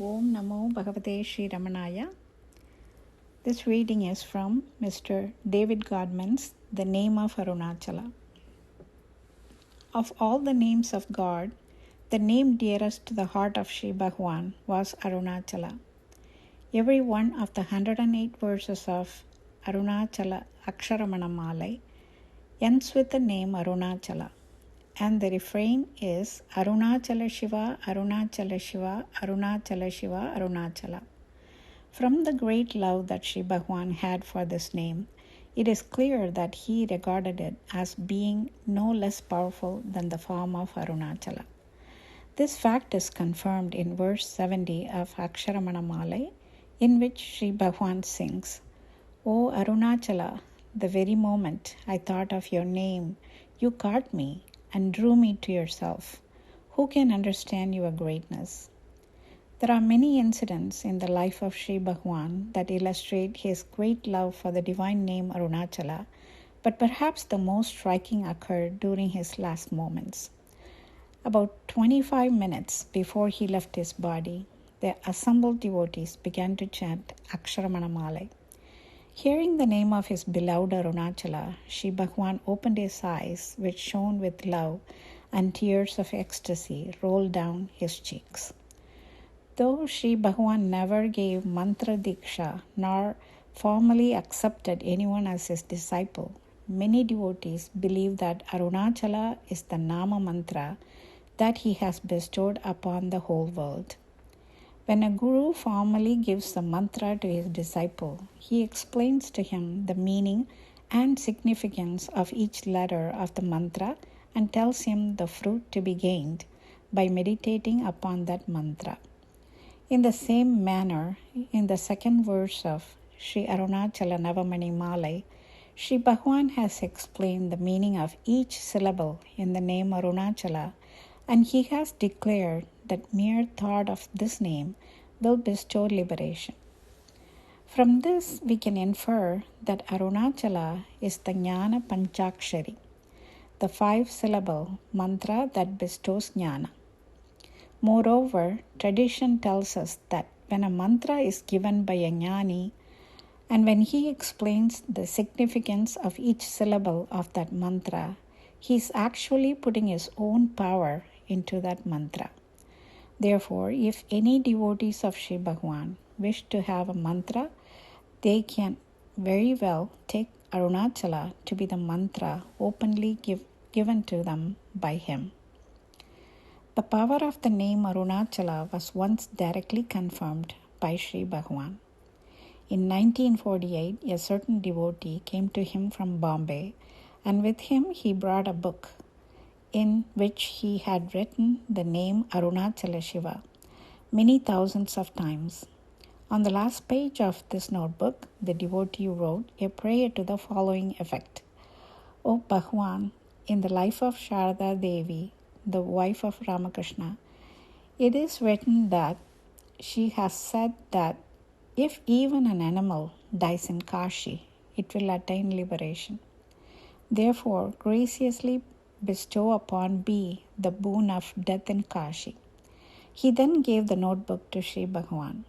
Om Namo Bhagavate Sri Ramanaya. This reading is from Mr. David Godman's The Name of Arunachala. Of all the names of God, the name dearest to the heart of Sri Bhagwan was Arunachala. Every one of the 108 verses of Arunachala Aksharamana Malai ends with the name Arunachala, and the refrain is Arunachala Shiva, Arunachala Shiva, Arunachala Shiva, Arunachala. From the great love that Sri Bhagwan had for this name, it is clear that he regarded it as being no less powerful than the form of Arunachala. This fact is confirmed in verse 70 of Aksharamana Malai, in which Sri Bhagwan sings, O Arunachala, the very moment I thought of your name, you caught me and drew me to yourself. Who can understand your greatness? There are many incidents in the life of Sri Bhagwan that illustrate his great love for the divine name Arunachala, but perhaps the most striking occurred during his last moments. About 25 minutes before he left his body, the assembled devotees began to chant Aksharamana Malai. Hearing the name of his beloved Arunachala, Sri Bhagwan opened his eyes, which shone with love, and tears of ecstasy rolled down his cheeks. Though Sri Bhagwan never gave mantra diksha nor formally accepted anyone as his disciple, many devotees believe that Arunachala is the Nama mantra that he has bestowed upon the whole world. When a guru formally gives the mantra to his disciple, he explains to him the meaning and significance of each letter of the mantra and tells him the fruit to be gained by meditating upon that mantra. In the same manner, in the second verse of Sri Arunachala Navamani Malai, Sri Bhagwan has explained the meaning of each syllable in the name Arunachala, and he has declared that mere thought of this name will bestow liberation. From this, we can infer that Arunachala is the Jnana Panchakshari, the 5-syllable mantra that bestows jnana. Moreover, tradition tells us that when a mantra is given by a jnani, and when he explains the significance of each syllable of that mantra, he is actually putting his own power into that mantra. Therefore, if any devotees of Sri Bhagwan wish to have a mantra, they can very well take Arunachala to be the mantra openly given to them by him. The power of the name Arunachala was once directly confirmed by Sri Bhagwan. In 1948, a certain devotee came to him from Bombay, and with him he brought a book in which he had written the name Arunachala Shiva many thousands of times. On the last page of this notebook, the devotee wrote a prayer to the following effect. O Bhagwan, in the life of Sharada Devi, the wife of Ramakrishna, it is written that she has said that if even an animal dies in Kashi, it will attain liberation. Therefore, graciously bestow upon B the boon of death in Kashi. He then gave the notebook to Sri Bhagwan.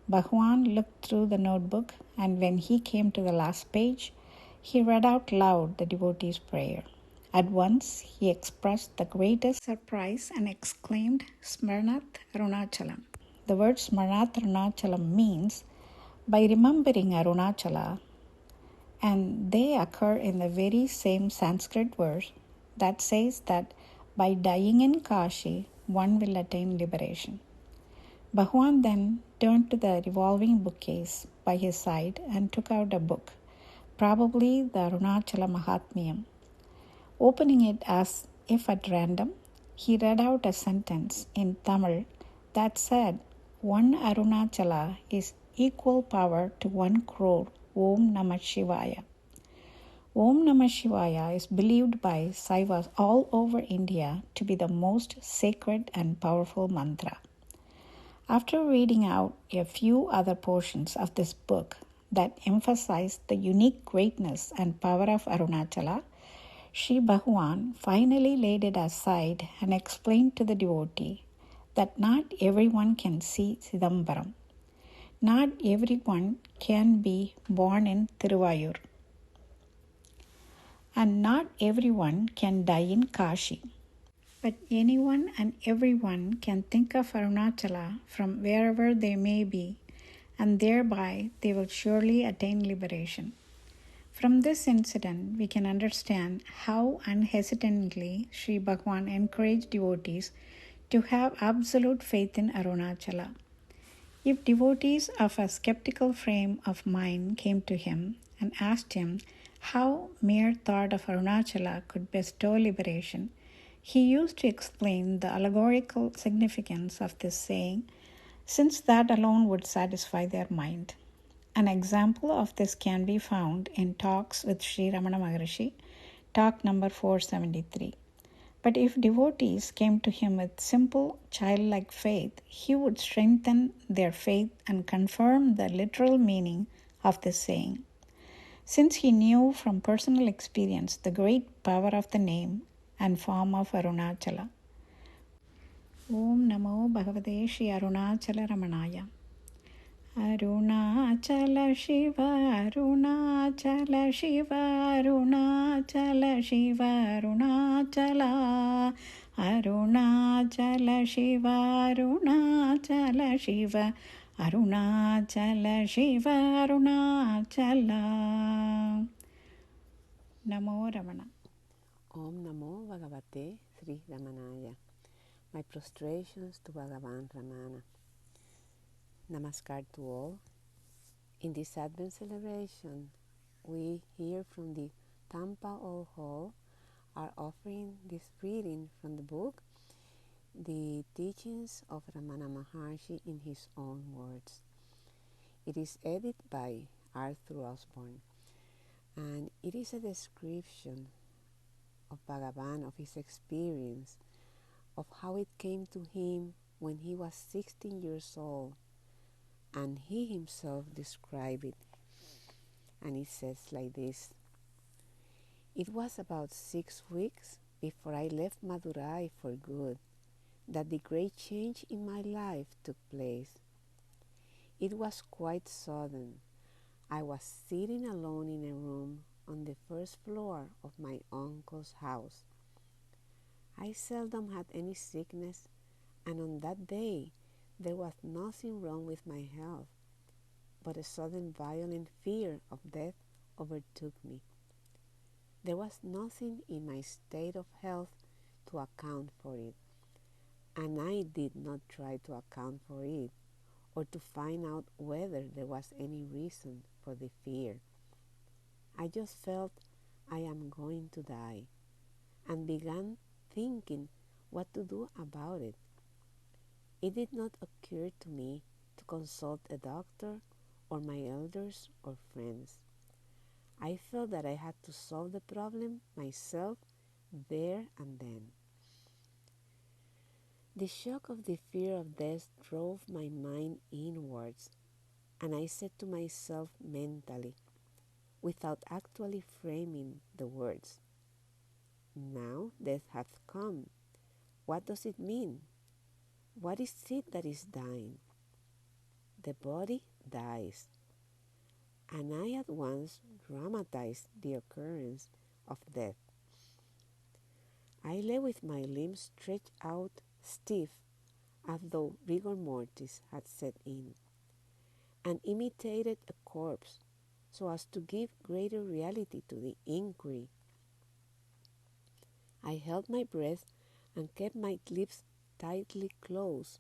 Bhagwan looked through the notebook, and when he came to the last page, he read out loud the devotee's prayer. At once, he expressed the greatest surprise and exclaimed, Smarnat Arunachalam. The word Smarnat Arunachalam means by remembering Arunachala, and they occur in the very same Sanskrit verse that says that by dying in Kashi, one will attain liberation. Bhagwan then turned to the revolving bookcase by his side and took out a book, probably the Arunachala Mahatmyam. Opening it as if at random, he read out a sentence in Tamil that said, one Arunachala is equal power to 1 crore Om Namah Shivaya. Om Namah Shivaya is believed by Saivas all over India to be the most sacred and powerful mantra. After reading out a few other portions of this book that emphasize the unique greatness and power of Arunachala, Sri Bhagwan finally laid it aside and explained to the devotee that not everyone can see Chidambaram. Not everyone can be born in Tiruvayur. And not everyone can die in Kashi. But anyone and everyone can think of Arunachala from wherever they may be, and thereby they will surely attain liberation. From this incident, we can understand how unhesitantly Sri Bhagavan encouraged devotees to have absolute faith in Arunachala. If devotees of a skeptical frame of mind came to him and asked him how mere thought of Arunachala could bestow liberation, he used to explain the allegorical significance of this saying, since that alone would satisfy their mind. An example of this can be found in Talks with Sri Ramana Maharishi, talk number 473. But if devotees came to him with simple childlike faith, he would strengthen their faith and confirm the literal meaning of this saying. Since he knew from personal experience the great power of the name and form of Arunachala. Om Namo Bhagavate Shri Arunachala Ramanaya. Arunachala Shiva, Arunachala Shiva, Arunachala Shiva, Arunachala. Arunachala Shiva, Arunachala Shiva, Arunachala Shiva, Arunachala. Namo Ramana. Om Namo Bhagavate Sri Ramanaya. My prostrations to Bhagavan Ramana. Namaskar to all. In this Advent celebration, we here from the Tampa All Hall are offering this reading from the book, The Teachings of Ramana Maharshi in His Own Words. It is edited by Arthur Osborne, and it is a description of Bhagavan, of his experience, of how it came to him when he was 16 years old, and he himself described it. And it says like this: it was about 6 weeks before I left Madurai for good that the great change in my life took place. It was quite sudden. I was sitting alone in a room on the first floor of my uncle's house. I seldom had any sickness, and on that day there was nothing wrong with my health, but a sudden violent fear of death overtook me. There was nothing in my state of health to account for it, and I did not try to account for it or to find out whether there was any reason for the fear. I just felt I am going to die and began thinking what to do about it. It did not occur to me to consult a doctor or my elders or friends. I felt that I had to solve the problem myself there and then. The shock of the fear of death drove my mind inwards, and I said to myself mentally, without actually framing the words, now death hath come. What does it mean? What is it that is dying? The body dies, and I at once dramatized the occurrence of death. I lay with my limbs stretched out stiff as though rigor mortis had set in, and imitated a corpse so as to give greater reality to the inquiry. I held my breath and kept my lips tightly closed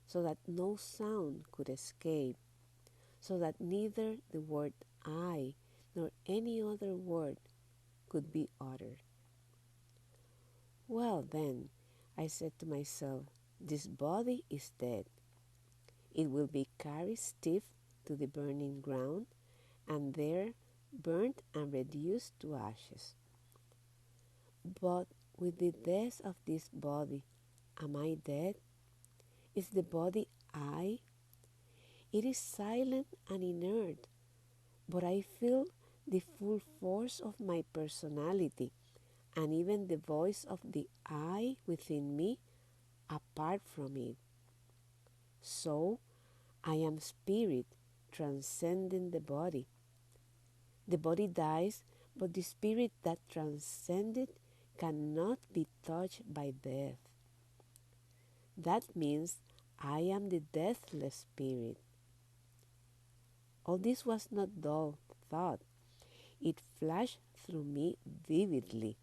so that no sound could escape, so that neither the word I nor any other word could be uttered. Well then, I said to myself, this body is dead. It will be carried stiff to the burning ground, and there burnt and reduced to ashes. But with the death of this body, am I dead? Is the body I? It is silent and inert, but I feel the full force of my personality, and even the voice of the I within me apart from it. So I am spirit transcending the body. The body dies, but the spirit that transcended cannot be touched by death. That means I am the deathless spirit. All this was not dull thought. It flashed through me vividly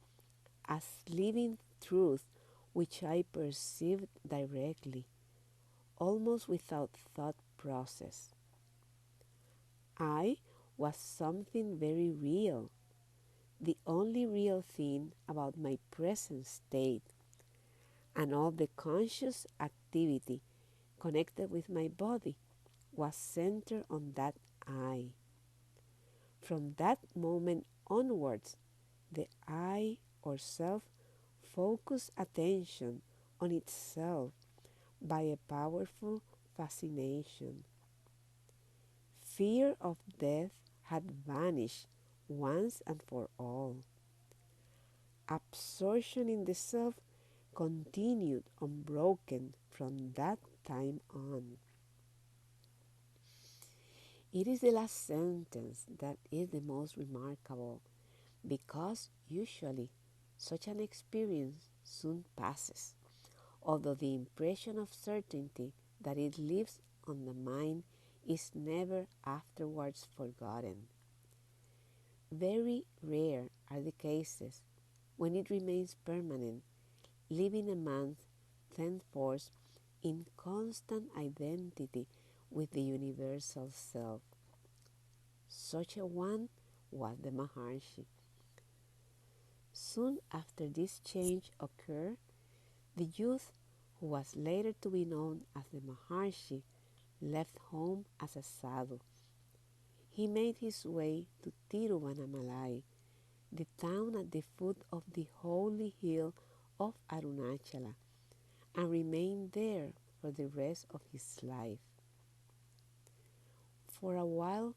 as living truth which I perceived directly, almost without thought process. I was something very real, the only real thing about my present state, and all the conscious activity connected with my body was centered on that I. From that moment onwards, the I or self focused attention on itself by a powerful fascination. Fear of death had vanished once and for all. Absorption in the self continued unbroken from that time on. It is the last sentence that is the most remarkable because usually such an experience soon passes, although the impression of certainty that it leaves on the mind is never afterwards forgotten. Very rare are the cases when it remains permanent, leaving a man thenceforth in constant identity with the universal self. Such a one was the Maharshi. Soon after this change occurred, the youth who was later to be known as the Maharshi left home as a sadhu. He made his way to Tiruvannamalai, the town at the foot of the holy hill of Arunachala, and remained there for the rest of his life. For a while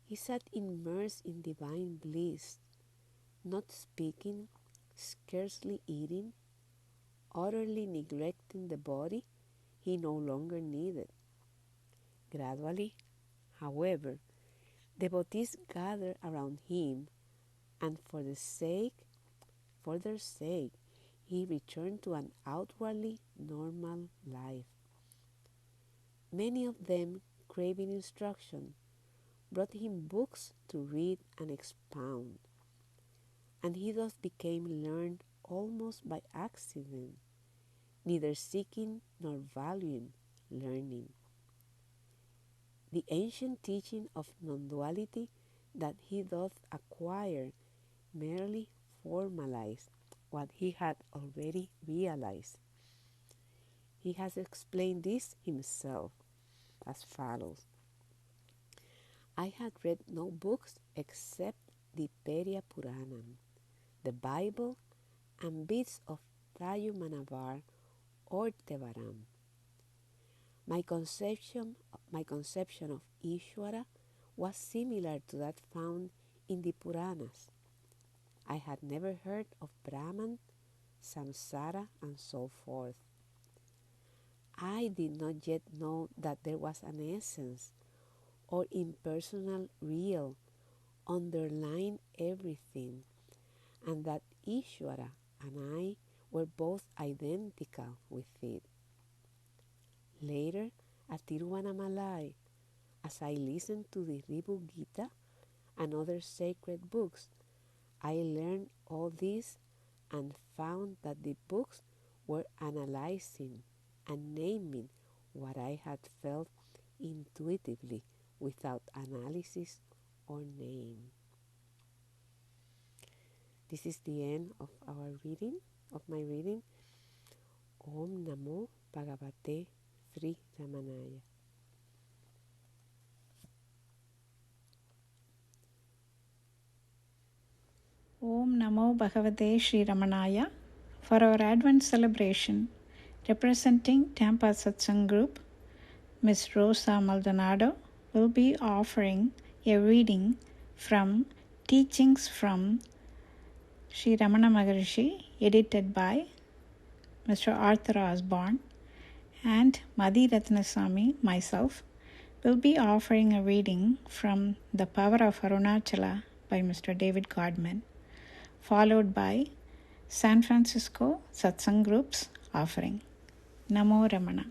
he sat immersed in divine bliss, not speaking, scarcely eating, utterly neglecting the body he no longer needed. Gradually, however, devotees gathered around him, and for their sake, he returned to an outwardly normal life. Many of them, craving instruction, brought him books to read and expound, and he thus became learned almost by accident, neither seeking nor valuing learning. The ancient teaching of non-duality that he doth acquire merely formalized what he had already realized. He has explained this himself as follows. I had read no books except the Perya Puranam, the Bible, and bits of Tayumanavar or Tevaram. My conception of Ishvara was similar to that found in the Puranas. I had never heard of Brahman, samsara, and so forth. I did not yet know that there was an essence or impersonal real underlying everything, and that Ishvara and I were both identical with it. Later, at Tiruvannamalai, as I listened to the Vibhu Gita and other sacred books, I learned all this and found that the books were analyzing and naming what I had felt intuitively without analysis or name. This is the end of my reading. Om Namo Bhagavate Sri Ramanaya. Om Namo Bhagavate Sri Ramanaya. For our Advent celebration, representing Tampa Satsang Group, Ms. Rosa Maldonado will be offering a reading from Teachings from Sri Ramana Maharishi, edited by Mr. Arthur Osborne, and Madhi Ratnasamy, myself, will be offering a reading from The Power of Arunachala by Mr. David Godman, followed by San Francisco Satsang Group's offering. Namo Ramana.